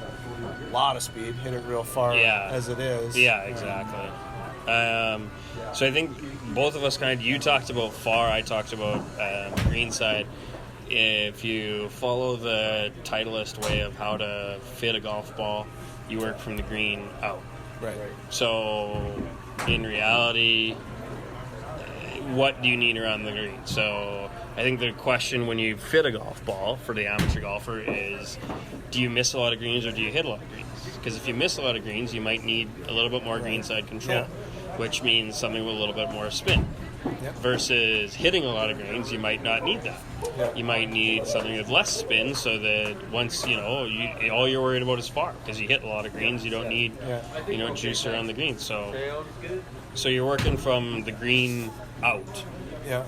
S2: a lot of speed. Hit it real far as it is.
S1: Yeah, exactly. So I think both of us you talked about far, I talked about green side. If you follow the Titleist way of how to fit a golf ball, you work from the green out.
S2: Right.
S1: So in reality, what do you need around the green? So I think the question when you fit a golf ball for the amateur golfer is, do you miss a lot of greens or do you hit a lot of greens? Because if you miss a lot of greens, you might need a little bit more greenside control, which means something with a little bit more spin.
S2: Yep.
S1: Versus hitting a lot of greens, you might not need that.
S2: Yep.
S1: You might need something with less spin, so that once all you're worried about is far, because you hit a lot of greens, you don't need juice around the green. So you're working from the green out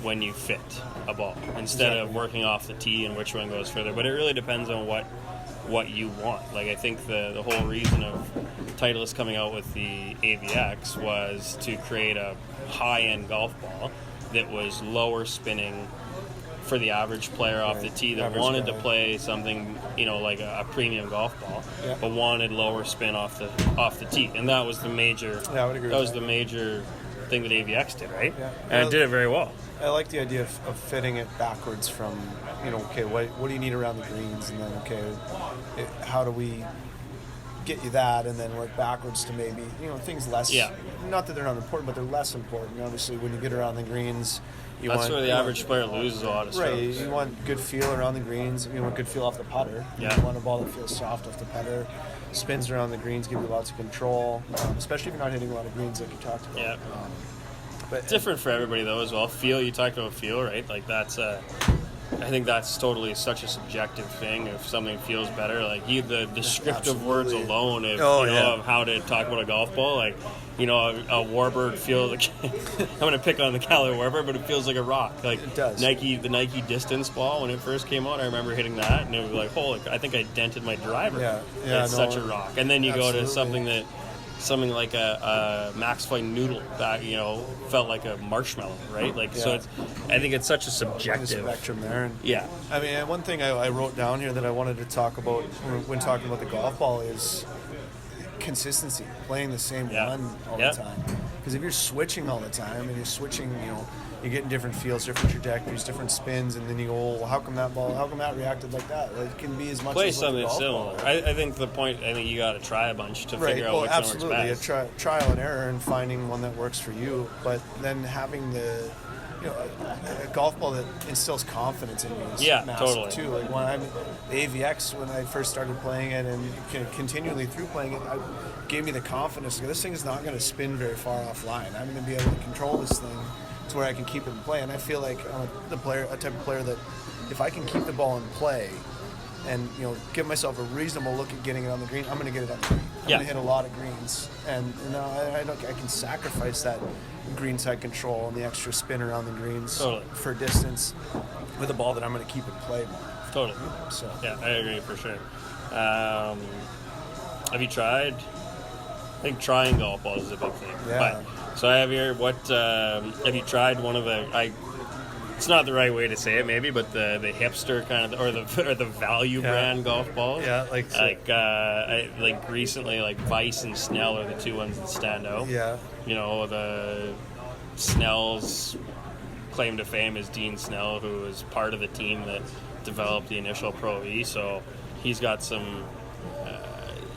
S1: when you fit a ball instead of working off the tee and which one goes further. But it really depends on what you want. Like I think the whole reason of Titleist coming out with the AVX was to create a high-end golf ball that was lower spinning for the average player off the tee that wanted to play something, like a premium golf ball, but wanted lower spin off the tee, and that was the major.
S2: Yeah, I would agree.
S1: That was the major thing that AVX did, right?
S2: Yeah.
S1: And it did it very well.
S2: I like the idea of fitting it backwards from, what do you need around the greens, and then how do we get you that, and then work backwards to maybe things less. Yeah. Not that they're not important, but they're less important. Obviously, when you get around the greens,
S1: that's where the average player loses a lot of strokes.
S2: Right. You want good feel around the greens. You want good feel off the putter.
S1: Yeah.
S2: You want a ball that feels soft off the putter. Spins around the greens give you lots of control, especially if you're not hitting a lot of greens like you talked about.
S1: Yeah. But different for everybody though as well. Feel, you talked about feel, right? Like that's I think that's totally such a subjective thing. If something feels better, like the descriptive words alone, of how to talk about a golf ball, like a Warbird feels like I'm going to pick on the Cali Warbird, but it feels like a rock. Like
S2: it does.
S1: The Nike distance ball when it first came out, I remember hitting that, and it was like, holy! I think I dented my driver. It's such a rock. And then you go to something like a Max Flight Noodle that felt like a marshmallow, right? So I think it's such a subjective
S2: spectrum there. And
S1: yeah,
S2: I mean, one thing I wrote down here that I wanted to talk about when talking about the golf ball is consistency, playing the same one all the time. Because if you're switching all the time and you're switching, you're getting different feels, different trajectories, different spins, and then you go, well, how come that reacted like that? It can be as much
S1: play
S2: as
S1: something similar. I think you got to try a bunch to figure out which one works best.
S2: Trial and error and finding one that works for you, but then having a golf ball that instills confidence in you is massive
S1: totally.
S2: too. Like the AVX, when I first started playing it and continually through playing it, gave me the confidence. This thing is not going to spin very far offline. I'm going to be able to control this thing to where I can keep it in play. And I feel like I'm a type of player that if I can keep the ball in play and give myself a reasonable look at getting it on the green, I'm going to get it on the green. I'm going to hit a lot of greens, and I can sacrifice that greenside control and the extra spin around the greens for distance with a ball that I'm going to keep in play more.
S1: Totally.
S2: So
S1: yeah, I agree for sure. Have you tried? I think trying golf balls is a big thing.
S2: Yeah.
S1: So I have here. Have you tried one of the? It's not the right way to say it, maybe, but the hipster kind of, or the value brand golf balls.
S2: Yeah,
S1: like recently, like Vice and Snell are the two ones that stand out.
S2: Yeah.
S1: The Snell's claim to fame is Dean Snell, who was part of the team that developed the initial Pro V. So he's got some.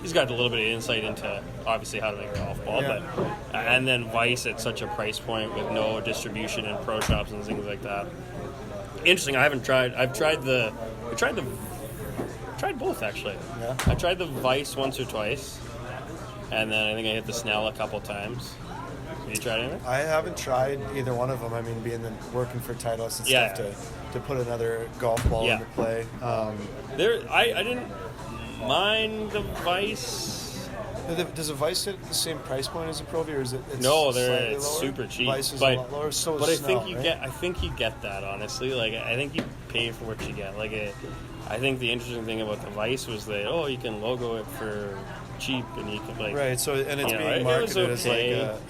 S1: He's got a little bit of insight into obviously how to make a golf ball, and then Vice at such a price point with no distribution in pro shops and things like that. Interesting. I haven't tried. I've tried both actually.
S2: Yeah.
S1: I tried the Vice once or twice, and then I think I hit the Snell a couple times. Have you tried anything?
S2: I haven't tried either one of them. I mean, working for Titleist and stuff to put another golf ball into play.
S1: I didn't mind the Vice.
S2: Does a Vice hit the same price point as a Pro V, or is it?
S1: No, it's super cheap.
S2: Vice is a lot lower,
S1: but I think you get. I think you get that honestly. Like I think you pay for what you get. I think the interesting thing about the Vice was that you can logo it for cheap and you can
S2: right. So and it's being marketed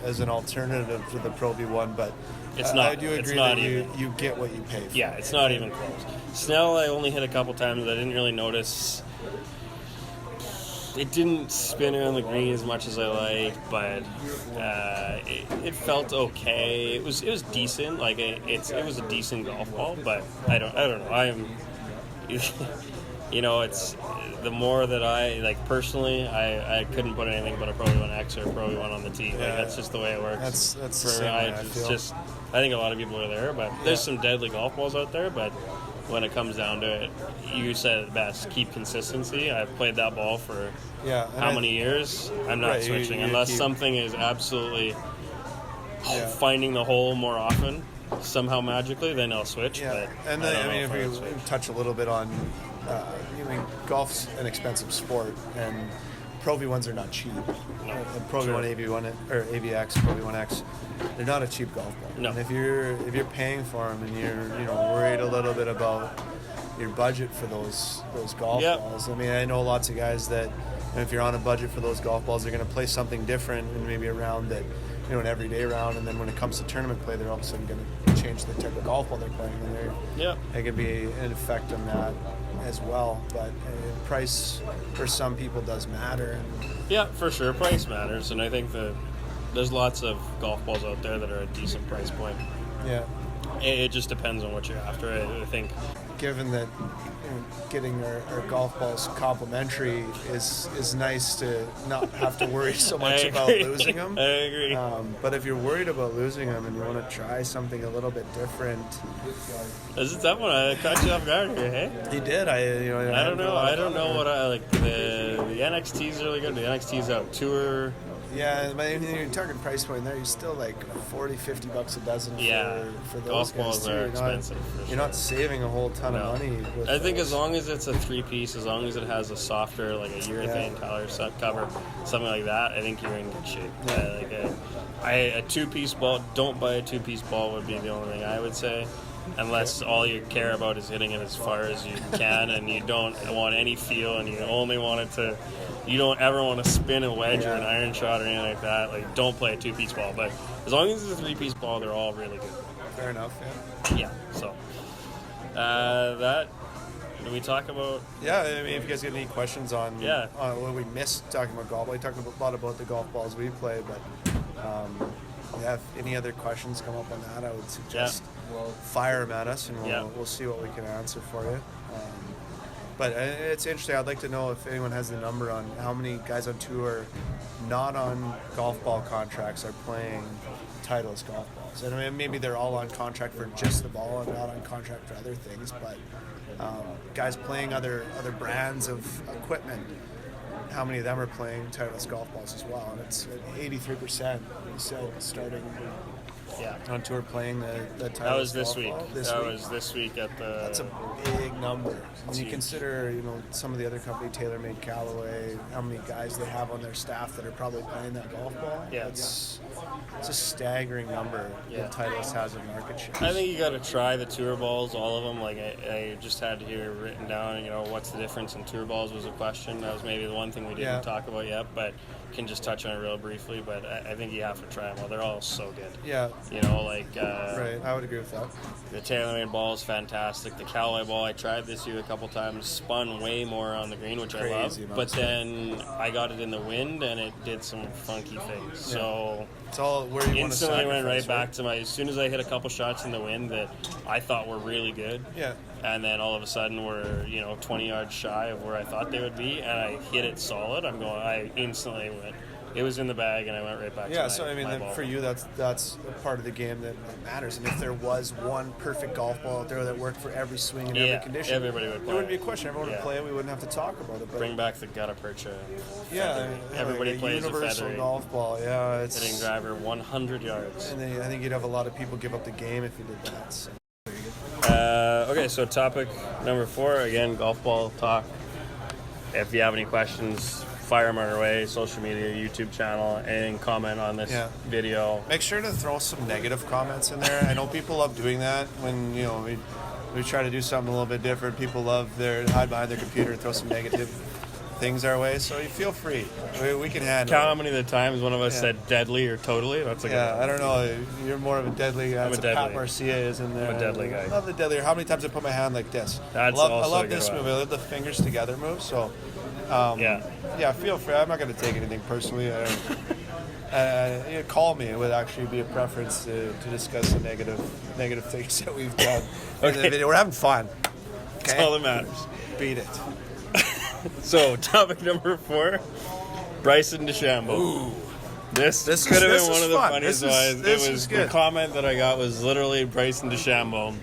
S2: as an alternative to the Pro V1, but
S1: it's not.
S2: I do agree that you get what you pay for.
S1: Yeah, it's not even close. Snell, I only hit a couple times. I didn't really notice. It didn't spin around the green as much as I liked, but it felt okay. It was decent. It was a decent golf ball, but I don't know. It's the more that I personally, I couldn't put anything but a Pro V1X or a Pro V1 on the tee. That's just the way it works.
S2: That's the same way I feel.
S1: I think a lot of people are there, but there's some deadly golf balls out there, but when it comes down to it, you said it best, keep consistency. I've played that ball for how many years? I'm not switching unless something is absolutely finding the hole more often, somehow magically, then I'll switch.
S2: Yeah.
S1: But
S2: and then, if we touch a little bit on, golf's an expensive sport, and Pro V1s are not cheap.
S1: No.
S2: Pro V1, AV1, or AVX, Pro V1X, they're not a cheap golf ball.
S1: No.
S2: And if you're paying for them and you're worried a little bit about your budget for those golf balls. I mean, I know lots of guys that if you're on a budget for those golf balls, they're going to play something different and maybe a round that, an everyday round, and then when it comes to tournament play, they're all of a sudden going to change the type of golf ball they're playing, and there could be an effect on that as well. But price for some people does matter.
S1: Yeah, for sure, price matters, and I think that there's lots of golf balls out there that are a decent price point.
S2: Yeah.
S1: It just depends on what you're after. I think,
S2: given that getting our golf balls complimentary is nice to not have to worry so much about losing them.
S1: I agree.
S2: But if you're worried about losing them and you want to try something a little bit different,
S1: is it that one? I caught you off guard here, hey?
S2: You did. I
S1: don't know. I don't know what I like. The NXT is really good. The NXT's out tour.
S2: Yeah, but you're talking price point there. You're still like $40-$50 a dozen for those
S1: golf
S2: guys
S1: balls
S2: too.
S1: are expensive.
S2: You're not saving a whole ton of money. With
S1: I think
S2: those.
S1: as long as it's a 3-piece, as long as it has a softer, like a urethane color cover, something like that, I think you're in good shape. A 2-piece ball, don't buy a 2-piece ball would be the only thing I would say. Unless all you care about is hitting it as far as you can, and you don't want any feel, and you only want it to. You don't ever want to spin a wedge or an iron shot or anything like that. Like, don't play a 2-piece ball. But as long as it's a 3-piece ball, they're all really good.
S2: Fair enough.
S1: Yeah. So that. Did we talk about?
S2: Yeah, I mean, if you guys get any questions on what we missed talking about golf, we talked a lot about the golf balls we play, but if any other questions come up on that, I would suggest fire them at us, and we'll see what we can answer for you. But it's interesting. I'd like to know if anyone has the number on how many guys on tour, not on golf ball contracts, are playing Titleist golf balls. And I mean, maybe they're all on contract for just the ball and not on contract for other things. But guys playing other brands of equipment, how many of them are playing Titleist golf balls as well? And it's 83%. You said starting. On tour playing the Titleist.
S1: That was this
S2: golf
S1: week.
S2: Ball
S1: That was this week at the.
S2: That's a big number. When you consider, some of the other company, TaylorMade, Callaway, how many guys they have on their staff that are probably playing that golf ball.
S1: Yeah.
S2: It's a staggering number that Titleist has in market share.
S1: I think you got to try the tour balls, all of them. Like I just had here written down. What's the difference in tour balls was a question. That was maybe the one thing we didn't talk about yet, but can just touch on it real briefly. But I think you have to try them all. They're all so good.
S2: Yeah.
S1: Right.
S2: I would agree with that.
S1: The TaylorMade ball is fantastic. The Callaway ball I tried this year a couple times, spun way more on the green, which I love. But then I got it in the wind and it did some funky things. Yeah. So
S2: it's all where you want to
S1: instantly went right back to as soon as I hit a couple shots in the wind that I thought were really good.
S2: Yeah.
S1: And then all of a sudden we're 20 yards shy of where I thought they would be, and I hit it solid. I instantly went. It was in the bag, and I went right back to my
S2: so I mean,
S1: ball.
S2: for you, that's a part of the game that matters. And if there was one perfect golf ball out there that worked for every swing and every condition,
S1: everybody would play.
S2: There wouldn't be a question. Everyone would play it. We wouldn't have to talk about it. But
S1: bring back the gutta percha.
S2: Everybody plays a universal golf ball. Yeah, it's
S1: hitting driver 100 yards.
S2: And I think you'd have a lot of people give up the game if you did that. So.
S1: Okay, so topic number 4, again, golf ball talk. If you have any questions, fire them our way, social media, YouTube channel, and comment on this video.
S2: Make sure to throw some negative comments in there. I know people love doing that when, we try to do something a little bit different. People love hide behind their computer and throw some negative things our way, so you feel free. We can handle
S1: Count how many of the times one of us said deadly or totally. That's a good one.
S2: I don't know. You're more of a deadly guy.
S1: I'm a deadly.
S2: Pat Marcia is in there.
S1: I'm a deadly guy.
S2: I love the deadly. How many times I put my hand like this?
S1: That's
S2: I
S1: also
S2: love
S1: a good
S2: this
S1: one.
S2: move. I love the fingers together move. So, feel free. I'm not going to take anything personally. Call me. It would actually be a preference to discuss the negative things that we've done in the video. We're having fun. Okay?
S1: That's all that matters.
S2: Beat it.
S1: So, topic number 4, Bryson Dechambeau.
S2: Ooh.
S1: This could have been one of the funniest ones.
S2: The
S1: comment that I got was literally Bryson Dechambeau.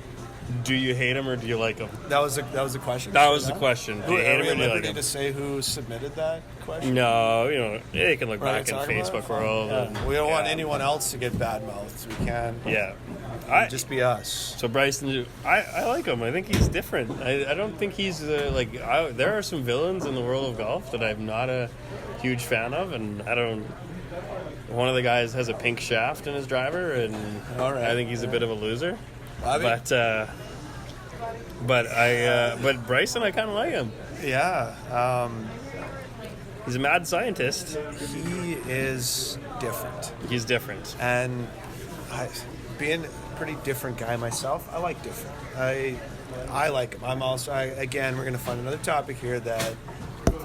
S1: Do you hate him or do you like him?
S2: That was the question.
S1: That was the question. Do you hate him or do you like him?
S2: To say who submitted that question?
S1: No, they can look back in Facebook world.
S2: We don't want anyone else to get bad mouthed. We can.
S1: Yeah.
S2: Just be us.
S1: So Bryson, I like him. I think he's different. I don't think he's there are some villains in the world of golf that I'm not a huge fan of, and one of the guys has a pink shaft in his driver, and I think he's a bit of a loser. But Bryson, I kind of like him.
S2: Yeah.
S1: He's a mad scientist.
S2: He is different.
S1: He's different.
S2: And being a pretty different guy myself, I like different. I like him. I'm also, again, we're going to find another topic here that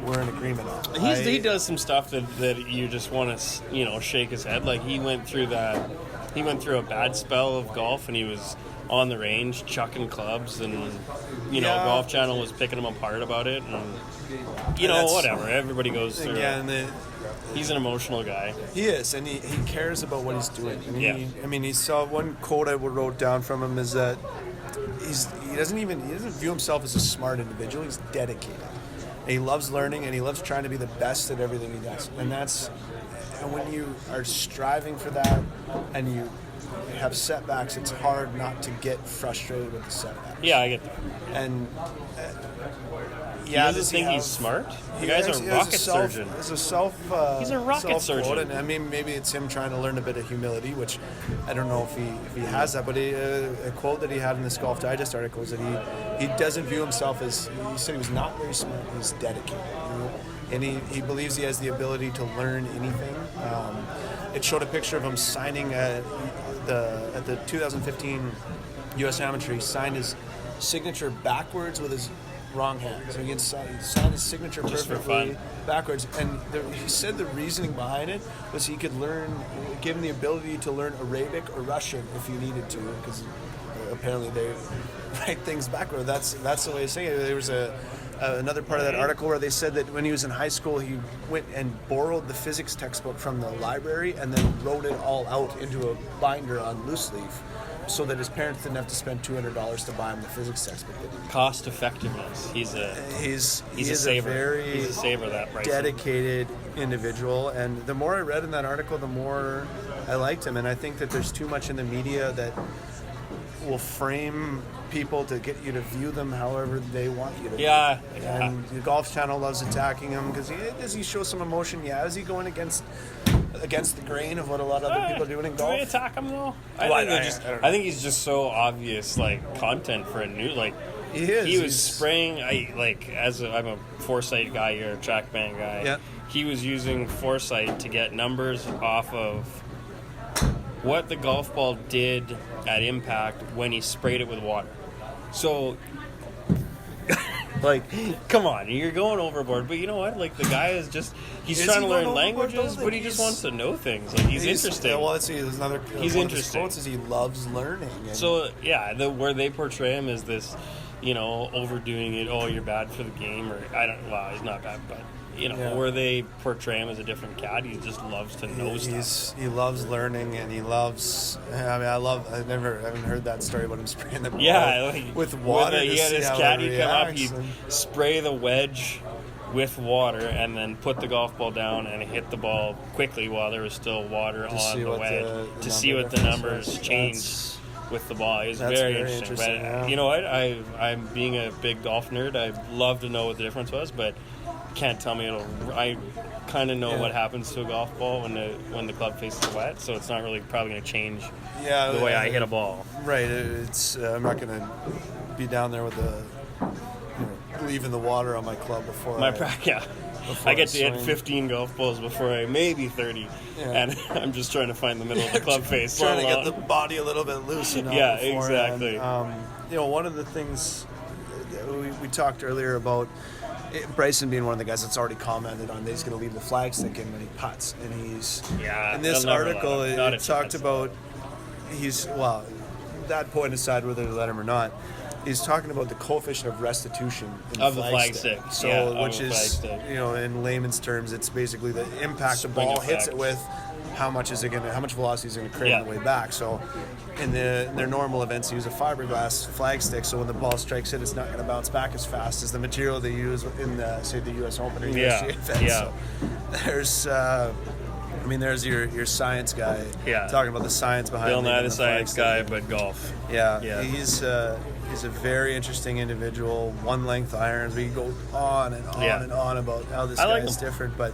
S2: we're in agreement on.
S1: He does some stuff that you just want to, shake his head. Like he went through a bad spell of golf, and he was on the range chucking clubs, and Golf Channel was picking him apart about it, and whatever. Everybody goes through it. He's an emotional guy.
S2: He is, and he cares about what he's doing. He saw one quote I wrote down from him is that he doesn't view himself as a smart individual. He's dedicated. And he loves learning, and he loves trying to be the best at everything he does. And that's and when you are striving for that and you have setbacks, it's hard not to get frustrated with the setbacks.
S1: Yeah, I get that.
S2: And
S1: He doesn't think he's smart. The guy's a rocket surgeon.
S2: He's
S1: He's a rocket surgeon.
S2: And I mean, maybe it's him trying to learn a bit of humility, which I don't know if he has that. But a quote that he had in this Golf Digest article is that he doesn't view himself as, he said he was not very smart. He's dedicated, you know? And he believes he has the ability to learn anything. It showed a picture of him signing at the 2015 U.S. Amateur. He signed his signature backwards with his wrong hand, so he can sign his signature
S1: Just for
S2: perfectly
S1: fun.
S2: backwards. And he said the reasoning behind it was he could give him the ability to learn Arabic or Russian if he needed to, because apparently they write things backward. That's the way of saying it. There was another part of that article where they said that when he was in high school, he went and borrowed the physics textbook from the library and then wrote it all out into a binder on loose leaf, so that his parents didn't have to spend $200 to buy him the physics textbook.
S1: Cost effectiveness. He's a saver.
S2: Very
S1: he's a saver, that Bryson.
S2: dedicated individual. And the more I read in that article, the more I liked him. And I think that there's too much in the media that will frame people to get you to view them however they want you to.
S1: Yeah.
S2: And the Golf Channel loves attacking him because does he show some emotion? Yeah. Is he going against the grain of what a lot of other people are doing in golf?
S1: Do we attack him though?
S2: I
S1: I think he's just so obvious, like content for a new like.
S2: He is.
S1: He was spraying. I'm a Foresight guy here, a TrackMan guy.
S2: Yeah.
S1: He was using Foresight to get numbers off of what the golf ball did at impact when he sprayed it with water. So, like, come on, you're going overboard. But you know what? Like, the guy is just—he's trying to learn languages, but he just wants to know things. Like, he's interesting.
S2: Well, let's see. There's another.
S1: He's
S2: one
S1: interesting.
S2: Of his quotes is he loves learning. And
S1: so yeah, where they portray him as this, overdoing it. Oh, you're bad for the game, or I don't. Well, he's not bad, but where they portray him as a different cat, he just loves to know stuff.
S2: He loves learning, and he loves. I haven't heard that story about him spraying the ball with water.
S1: He had his caddy come up, he'd spray the wedge with water, and then put the golf ball down and hit the ball quickly while there was still water on the wedge to see what the numbers changed with the ball. It was very interesting. But
S2: yeah.
S1: you know what? I'm being a big golf nerd. I'd love to know what the difference was, but can't tell me I kind of know what happens to a golf ball when the club face is wet, so it's not really probably going to change the way I hit a ball.
S2: Right. It's I'm not going to be down there with leaving the water on my club before
S1: I get to hit 15 golf balls before I maybe 30, and I'm just trying to find the middle of the club face.
S2: Trying to get the body a little bit loose.
S1: Yeah, exactly.
S2: One of the things we talked earlier about Bryson being one of the guys that's already commented on that he's going to leave the flagstick in when he putts, and he's in this article it talked about that point aside whether to let him or not. He's talking about the coefficient of restitution
S1: of the flagstick.
S2: So, which is, in layman's terms, it's basically the impact the ball hits it with. How much velocity is it going to create on the way back? So, in their normal events, they use a fiberglass flagstick. So when the ball strikes it, it's not going to bounce back as fast as the material they use in the U.S. Open or USGA event. Yeah. So there's your science guy talking about the science behind
S1: Bill Nye, the science guy, but golf.
S2: Yeah. He's a very interesting individual. One length irons. We go on and on and on about how this guy is different, but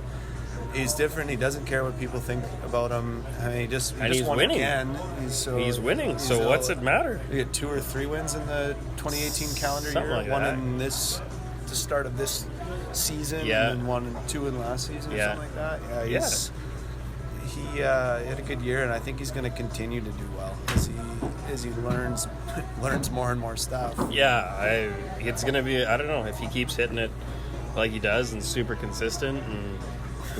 S2: he's different. He doesn't care what people think about him. I mean, he just won
S1: winning.
S2: Again.
S1: He's winning. So what's it matter?
S2: He had 2 or 3 wins in the 2018 calendar year.
S1: Like
S2: one
S1: that.
S2: in the start of this season, and then 1 and 2 in last season, or something like that. He had a good year, and I think he's going to continue to do well as he learns more and more stuff.
S1: Yeah, it's going to be. I don't know if he keeps hitting it like he does and super consistent and.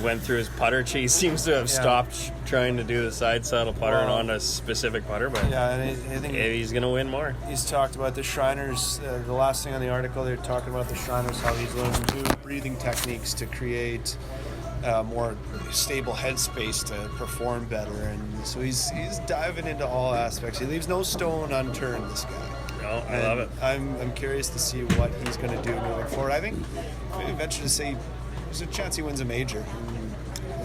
S1: Went through his putter. He seems to have stopped trying to do the side saddle putter and on a specific putter, but
S2: I think
S1: he's going to win more.
S2: He's talked about the Shriners. The last thing on the article, they're talking about the Shriners, how he's learned new breathing techniques to create more stable headspace to perform better, and so he's diving into all aspects. He leaves no stone unturned. This guy.
S1: No, I love it.
S2: I'm curious to see what he's going to do moving forward. I venture to say. There's a chance he wins a major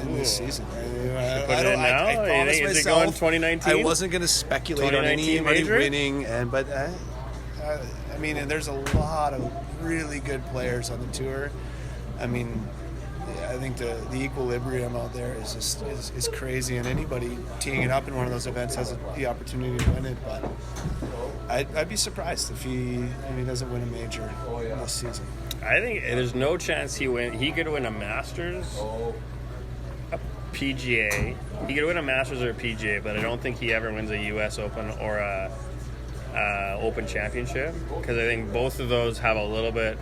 S2: in this season.
S1: Put it in now?
S2: I promised
S1: Is it
S2: myself
S1: going 2019?
S2: I wasn't going to speculate on
S1: 2019
S2: anybody
S1: major?
S2: winning, but I mean, and there's a lot of really good players on the tour. I mean, I think the equilibrium out there is just is crazy, and anybody teeing it up in one of those events has the opportunity to win it. But I'd be surprised if he doesn't win a major this season.
S1: I think there's no chance he could win a Masters, a PGA. He could win a Masters or a PGA, but I don't think he ever wins a U.S. Open or a Open Championship, because I think both of those have a little bit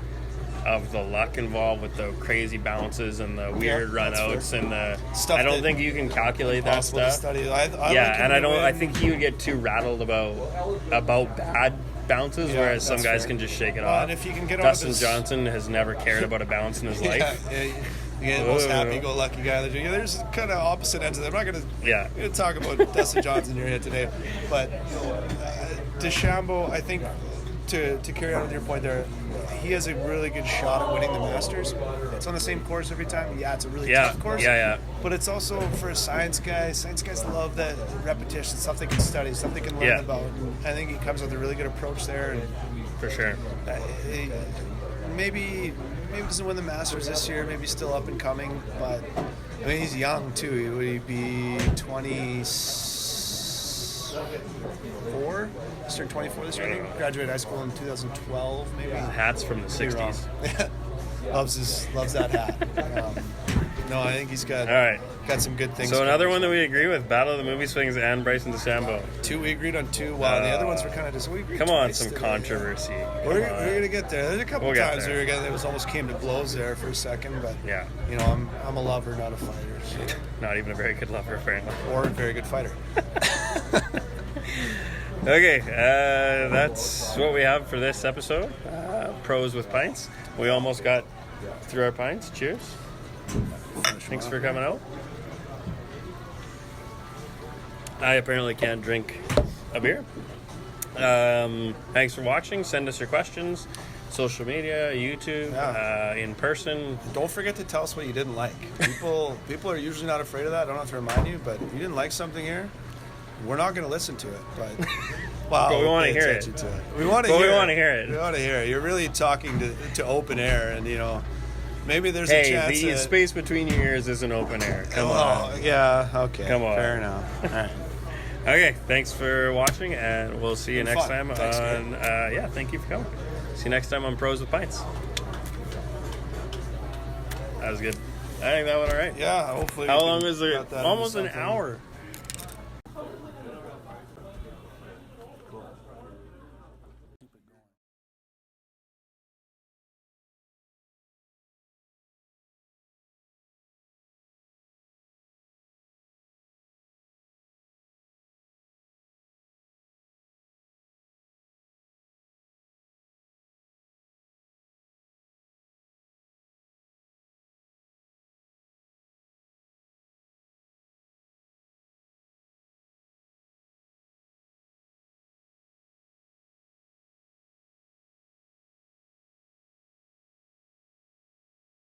S1: of the luck involved with the crazy bounces and the weird runouts and the stuff. I don't think you can calculate that stuff. I think he would get too rattled about bad bounces, whereas some guys can just shake it off.
S2: And if you can get
S1: Dustin Johnson has never cared about a bounce in his life.
S2: The most happy-go-lucky guy. There's kind of opposite ends of that. I'm not going to talk about Dustin Johnson here today, but DeChambeau, I think, to carry on with your point there, he has a really good shot at winning the Masters. It's on the same course every time. Yeah, it's a really tough course. But it's also for a science guy. Science guys love that repetition, stuff they can study, stuff they can learn about. And I think he comes with a really good approach there. And
S1: for sure.
S2: Maybe doesn't win the Masters this year. Maybe still up and coming. But I mean, he's young too. Would he be 24? He's turned 24 this year. I think graduated high school in 2012, maybe.
S1: Hat's from the 60s.
S2: loves that hat. No, I think he's got some good things.
S1: So another one that we agree with: Battle of the Movie Swings and Bryson Dechambeau.
S2: We agreed on two. Wow, the other ones were kind of just. We agreed
S1: come on, some controversy.
S2: We're gonna get there. There's a couple times where it was almost came to blows there for a second, but I'm a lover, not a fighter. So.
S1: Not even a very good lover, apparently.
S2: Or a very good fighter.
S1: Okay, that's what we have for this episode. Pros with Pints. We almost got through our pints. Cheers. Thanks for coming out. I apparently can't drink a beer. Thanks for watching. Send us your questions. Social media, YouTube, in person.
S2: Don't forget to tell us what you didn't like. People are usually not afraid of that. I don't have to remind you, but if you didn't like something here, we're not going to listen to it. But
S1: but we want to hear it.
S2: We want to hear it.
S1: We want to hear it.
S2: You're really talking to open air, and maybe there's a chance.
S1: The space between your ears isn't open air. Come on.
S2: Yeah. Okay.
S1: Come on.
S2: Fair enough. All right.
S1: Okay. Thanks for watching, and we'll see you next time.
S2: Thanks,
S1: thank you for coming. See you next time on Pros with Pints. That was good. I think that went all right.
S2: Yeah. Hopefully.
S1: How long was it? Almost an hour.